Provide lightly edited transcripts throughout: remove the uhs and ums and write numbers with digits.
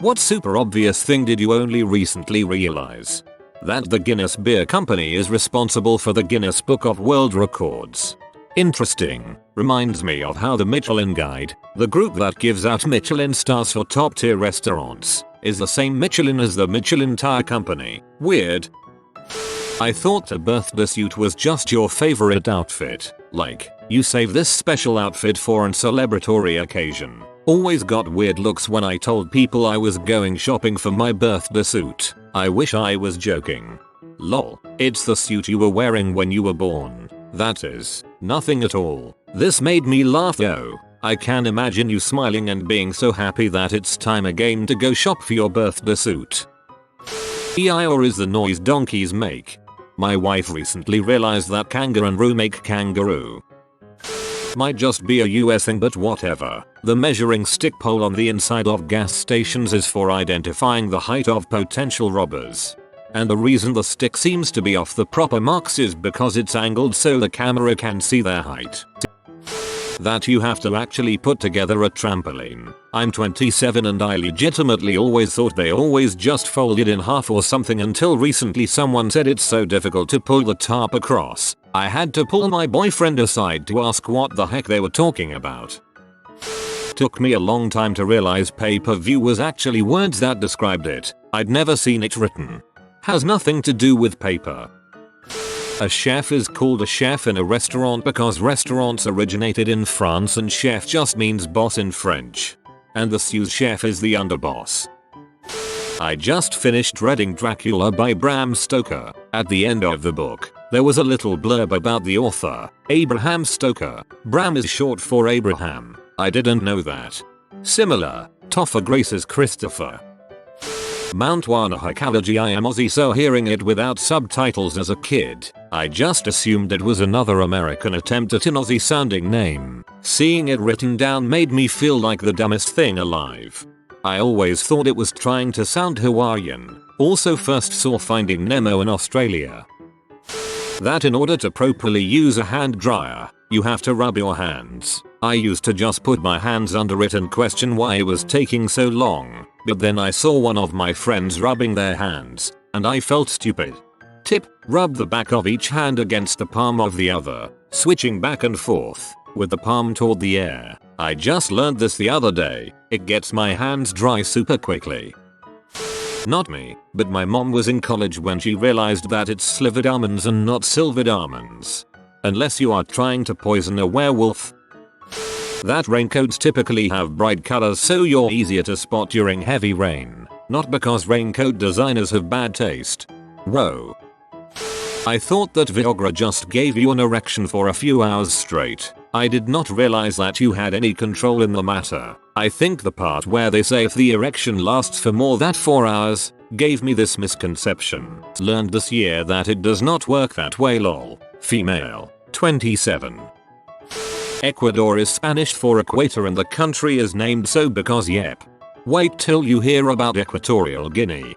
What super obvious thing did you only recently realize? That the Guinness Beer Company is responsible for the Guinness Book of World Records. Interesting. Reminds me of how the Michelin Guide, the group that gives out Michelin stars for top tier restaurants, is the same Michelin as the Michelin Tire Company. Weird. I thought the birthday suit was just your favorite outfit. Like, you save this special outfit for an celebratory occasion. Always got weird looks when I told people I was going shopping for my birthday suit. I wish I was joking. Lol, it's the suit you were wearing when you were born. That is, nothing at all. This made me laugh though. I can imagine you smiling and being so happy that it's time again to go shop for your birthday suit. Eeyore is the noise donkeys make. My wife recently realized that kangaroo make kangaroo. Might just be a US thing, but whatever. The measuring stick pole on the inside of gas stations is for identifying the height of potential robbers. And the reason the stick seems to be off the proper marks is because it's angled so the camera can see their height. That you have to actually put together a trampoline. I'm 27 and I legitimately always thought they always just folded in half or something until recently someone said it's so difficult to pull the tarp across. I had to pull my boyfriend aside to ask what the heck they were talking about. Took me a long time to realize pay-per-view was actually words that described it. I'd never seen it written. Has nothing to do with paper. A chef is called a chef in a restaurant because restaurants originated in France and chef just means boss in French. And the sous chef is the underboss. I just finished reading Dracula by Bram Stoker. At the end of the book, there was a little blurb about the author, Abraham Stoker. Bram is short for Abraham. I didn't know that. Similar, Topher Grace is Christopher. Mount Wanahakallaji. I am Aussie, so hearing it without subtitles as a kid, I just assumed it was another American attempt at an Aussie sounding name. Seeing it written down made me feel like the dumbest thing alive. I always thought it was trying to sound Hawaiian. Also first saw Finding Nemo in Australia. That in order to properly use a hand dryer, you have to rub your hands. I used to just put my hands under it and question why it was taking so long, but then I saw one of my friends rubbing their hands, and I felt stupid. Tip: rub the back of each hand against the palm of the other, switching back and forth, with the palm toward the air. I just learned this the other day. It gets my hands dry super quickly. Not me, but my mom was in college when she realized that it's slivered almonds and not silvered almonds. Unless you are trying to poison a werewolf. That raincoats typically have bright colors so you're easier to spot during heavy rain, not because raincoat designers have bad taste. Whoa. I thought that Viagra just gave you an erection for a few hours straight. I did not realize that you had any control in the matter. I think the part where they say if the erection lasts for more than 4 hours gave me this misconception. Learned this year that it does not work that way lol. Female, 27. Ecuador is Spanish for equator and the country is named so because yep. Wait till you hear about Equatorial Guinea.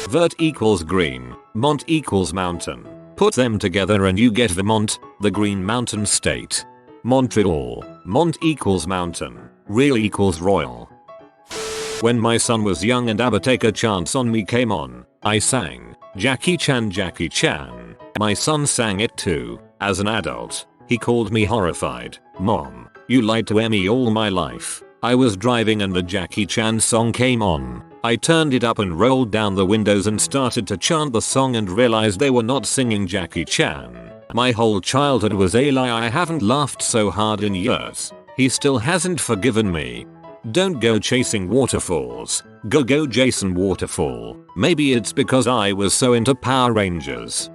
Vert equals green, mont equals mountain. Put them together and you get Vermont, the Green Mountain State. Montreal, mont equals mountain, real equals royal. When my son was young and Abba Take a Chance on Me came on, I sang, Jackie Chan Jackie Chan. My son sang it too. As an adult, he called me horrified. Mom, you lied to Emmy all my life. I was driving and the Jackie Chan song came on. I turned it up and rolled down the windows and started to chant the song and realized they were not singing Jackie Chan. My whole childhood was a lie. I haven't laughed so hard in years. He still hasn't forgiven me. Don't go chasing waterfalls. Go Jason Waterfall. Maybe it's because I was so into Power Rangers.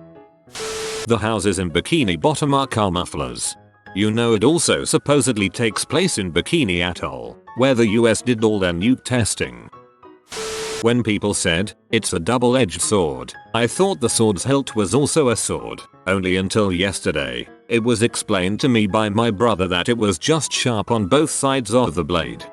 The houses in Bikini Bottom are car mufflers. You know it also supposedly takes place in Bikini Atoll, where the US did all their nuke testing. When people said, it's a double-edged sword, I thought the sword's hilt was also a sword, only until yesterday. It was explained to me by my brother that it was just sharp on both sides of the blade.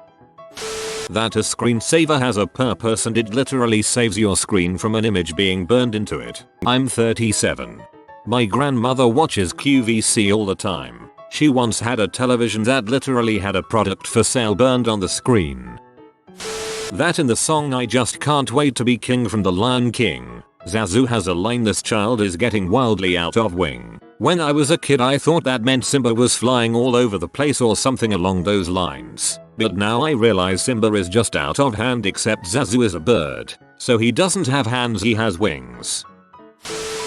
That a screensaver has a purpose and it literally saves your screen from an image being burned into it. I'm 37. My grandmother watches QVC all the time. She once had a television that literally had a product for sale burned on the screen. That in the song I Just Can't Wait to Be King from The Lion King, Zazu has a line, "This child is getting wildly out of wing." When I was a kid I thought that meant Simba was flying all over the place or something along those lines. But now I realize Simba is just out of hand, except Zazu is a bird. So he doesn't have hands, he has wings.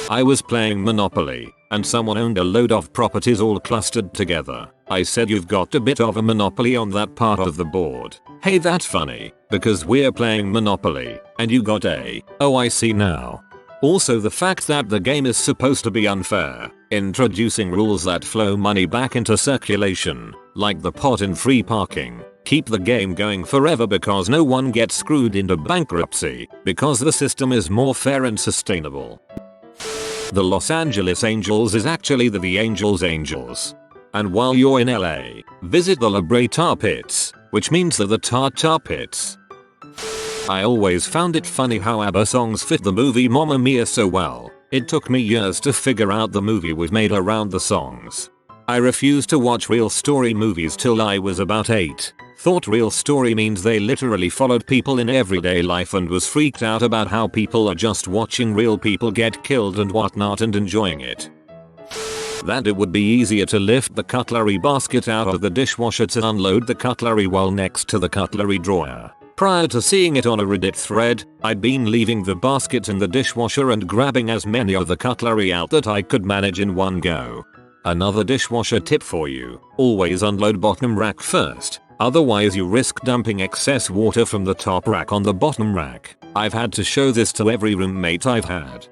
I was playing Monopoly, and someone owned a load of properties all clustered together. I said, "You've got a bit of a monopoly on that part of the board." "Hey, that's funny, because we're playing Monopoly, and you got a..." "Oh, I see now." Also the fact that the game is supposed to be unfair, introducing rules that flow money back into circulation, like the pot in free parking, keep the game going forever because no one gets screwed into bankruptcy, because the system is more fair and sustainable. The Los Angeles Angels is actually the Angels Angels. And while you're in LA, visit the La Brea Tar Pits, which means the Tar Pits. I always found it funny how ABBA songs fit the movie Mamma Mia so well. It took me years to figure out the movie was made around the songs. I refused to watch real story movies till I was about 8. Thought real story means they literally followed people in everyday life and was freaked out about how people are just watching real people get killed and whatnot and enjoying it. That it would be easier to lift the cutlery basket out of the dishwasher to unload the cutlery while next to the cutlery drawer. Prior to seeing it on a Reddit thread, I'd been leaving the basket in the dishwasher and grabbing as many of the cutlery out that I could manage in one go. Another dishwasher tip for you: always unload bottom rack first, otherwise you risk dumping excess water from the top rack on the bottom rack. I've had to show this to every roommate I've had.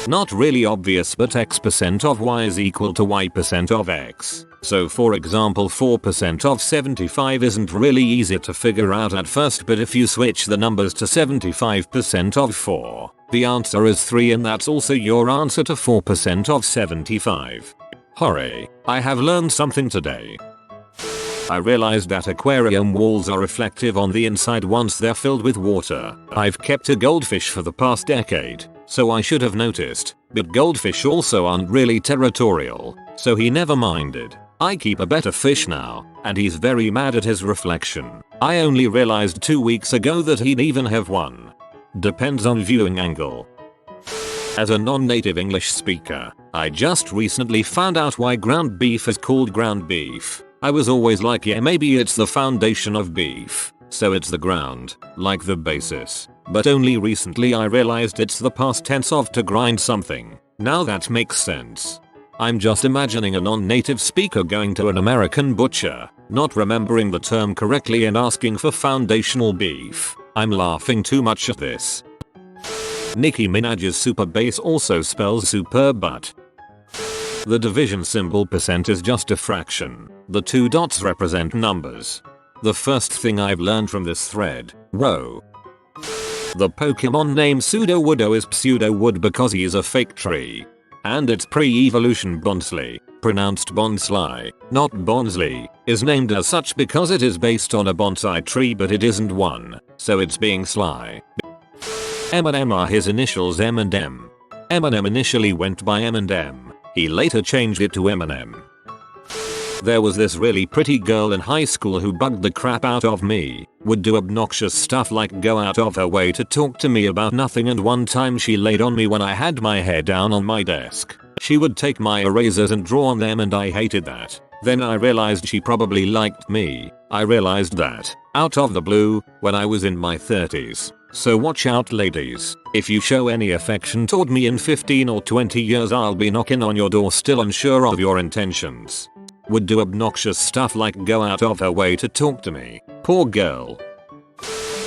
Not really obvious, but x% of y is equal to y% of x. So for example 4% of 75 isn't really easy to figure out at first, but if you switch the numbers to 75% of 4, the answer is 3, and that's also your answer to 4% of 75. Hooray, I have learned something today. I realized that aquarium walls are reflective on the inside once they're filled with water. I've kept a goldfish for the past decade, so I should have noticed, but goldfish also aren't really territorial, so he never minded. I keep a better fish now, and he's very mad at his reflection. I only realized 2 weeks ago that he'd even have one. Depends on viewing angle. As a non-native English speaker, I just recently found out why ground beef is called ground beef. I was always like, yeah, maybe it's the foundation of beef, so it's the ground, like the basis. But only recently I realized it's the past tense of to grind something. Now that makes sense. I'm just imagining a non-native speaker going to an American butcher, not remembering the term correctly and asking for foundational beef. I'm laughing too much at this. Nicki Minaj's super bass also spells super, but the division symbol % is just a fraction. The 2 dots represent numbers. The first thing I've learned from this thread, whoa. The Pokemon name Sudowoodo is Pseudowood because he is a fake tree. And its pre-evolution Bonsly, pronounced Bonsly, not Bonsley, is named as such because it is based on a bonsai tree, but it isn't one, so it's being sly. Eminem are his initials, M and M. Eminem initially went by M&M, he later changed it to Eminem. There was this really pretty girl in high school who bugged the crap out of me, would do obnoxious stuff like go out of her way to talk to me about nothing, and one time she laid on me when I had my hair down on my desk. She would take my erasers and draw on them, and I hated that. Then I realized she probably liked me. I realized that, out of the blue, when I was in my 30s. So watch out, ladies. If you show any affection toward me in 15 or 20 years, I'll be knocking on your door still unsure of your intentions. Would do obnoxious stuff like go out of her way to talk to me. Poor girl.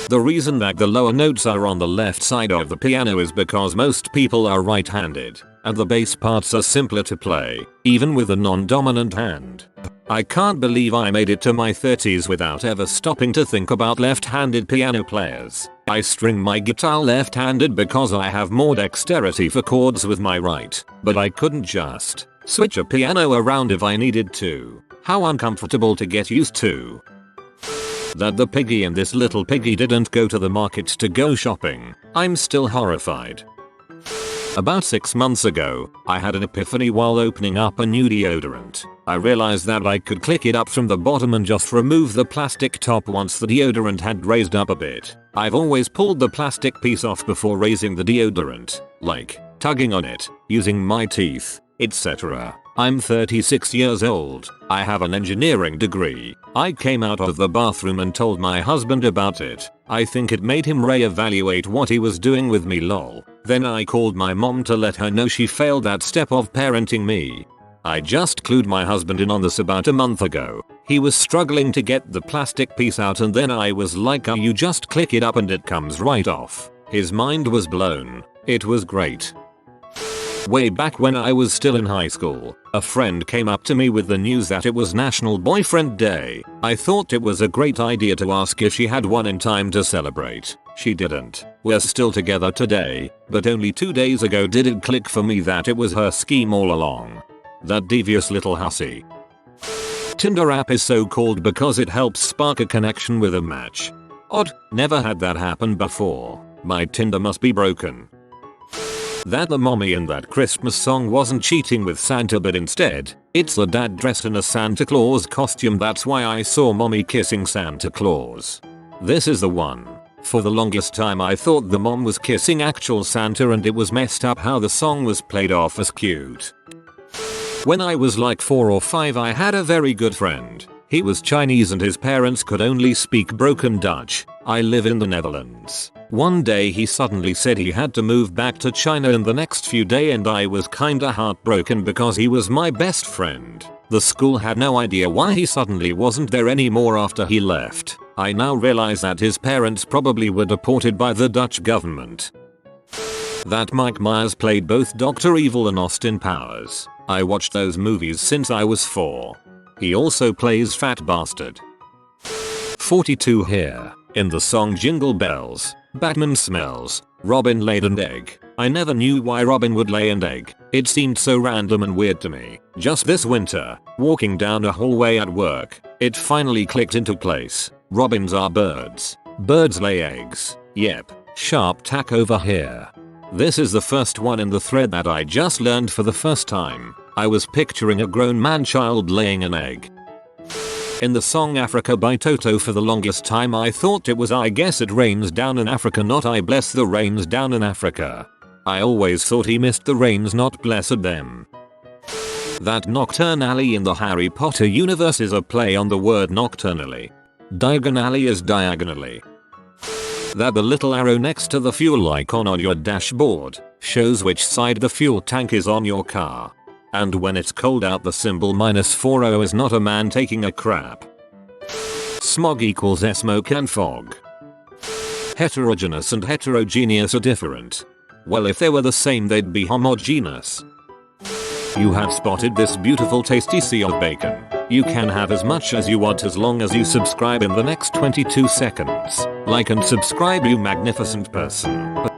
The reason that the lower notes are on the left side of the piano is because most people are right-handed, and the bass parts are simpler to play, even with a non-dominant hand. I can't believe I made it to my 30s without ever stopping to think about left-handed piano players. I string my guitar left-handed because I have more dexterity for chords with my right, but I couldn't just switch a piano around if I needed to. How uncomfortable to get used to. That the piggy in this little piggy didn't go to the market to go shopping. I'm still horrified. About 6 months ago, I had an epiphany while opening up a new deodorant. I realized that I could click it up from the bottom and just remove the plastic top once the deodorant had raised up a bit. I've always pulled the plastic piece off before raising the deodorant, like tugging on it, using my teeth, etc. I'm 36 years old. I have an engineering degree. I came out of the bathroom and told my husband about it. I think it made him reevaluate what he was doing with me, lol. Then I called my mom to let her know she failed that step of parenting me. I just clued my husband in on this about a month ago. He was struggling to get the plastic piece out and then I was like, oh, you just click it up and it comes right off. His mind was blown. It was great. Way back when I was still in high school, a friend came up to me with the news that it was National Boyfriend Day. I thought it was a great idea to ask if she had one in time to celebrate. She didn't. We're still together today, but only 2 days ago did it click for me that it was her scheme all along. That devious little hussy. Tinder app is so called because it helps spark a connection with a match. Odd, never had that happen before. My Tinder must be broken. That the mommy in that Christmas song wasn't cheating with Santa but instead, it's the dad dressed in a Santa Claus costume. That's why I saw mommy kissing Santa Claus. This is the one. For the longest time I thought the mom was kissing actual Santa and it was messed up how the song was played off as cute. When I was like 4 or 5 I had a very good friend. He was Chinese and his parents could only speak broken Dutch. I live in the Netherlands. One day he suddenly said he had to move back to China in the next few days and I was kinda heartbroken because he was my best friend. The school had no idea why he suddenly wasn't there anymore after he left. I now realize that his parents probably were deported by the Dutch government. That Mike Myers played both Dr. Evil and Austin Powers. I watched those movies since I was 4. He also plays Fat Bastard. 42 here. In the song Jingle Bells, Batman smells, Robin laid an egg. I never knew why Robin would lay an egg. It seemed so random and weird to me. Just this winter, walking down a hallway at work, it finally clicked into place. Robins are birds. Birds lay eggs. Yep. Sharp tack over here. This is the first one in the thread that I just learned for the first time. I was picturing a grown man-child laying an egg. In the song Africa by Toto for the longest time I thought it was I guess it rains down in Africa, not I bless the rains down in Africa. I always thought he missed the rains, not blessed them. That Nocturne Alley in the Harry Potter universe is a play on the word nocturnally. Diagon Alley is diagonally. That the little arrow next to the fuel icon on your dashboard shows which side the fuel tank is on your car. And when it's cold out the symbol -40 is not a man taking a crap. Smog equals smoke and fog. Heterogeneous and heterogeneous are different. Well, if they were the same they'd be homogeneous. You have spotted this beautiful tasty sea of bacon. You can have as much as you want as long as you subscribe in the next 22 seconds. Like and subscribe, you magnificent person.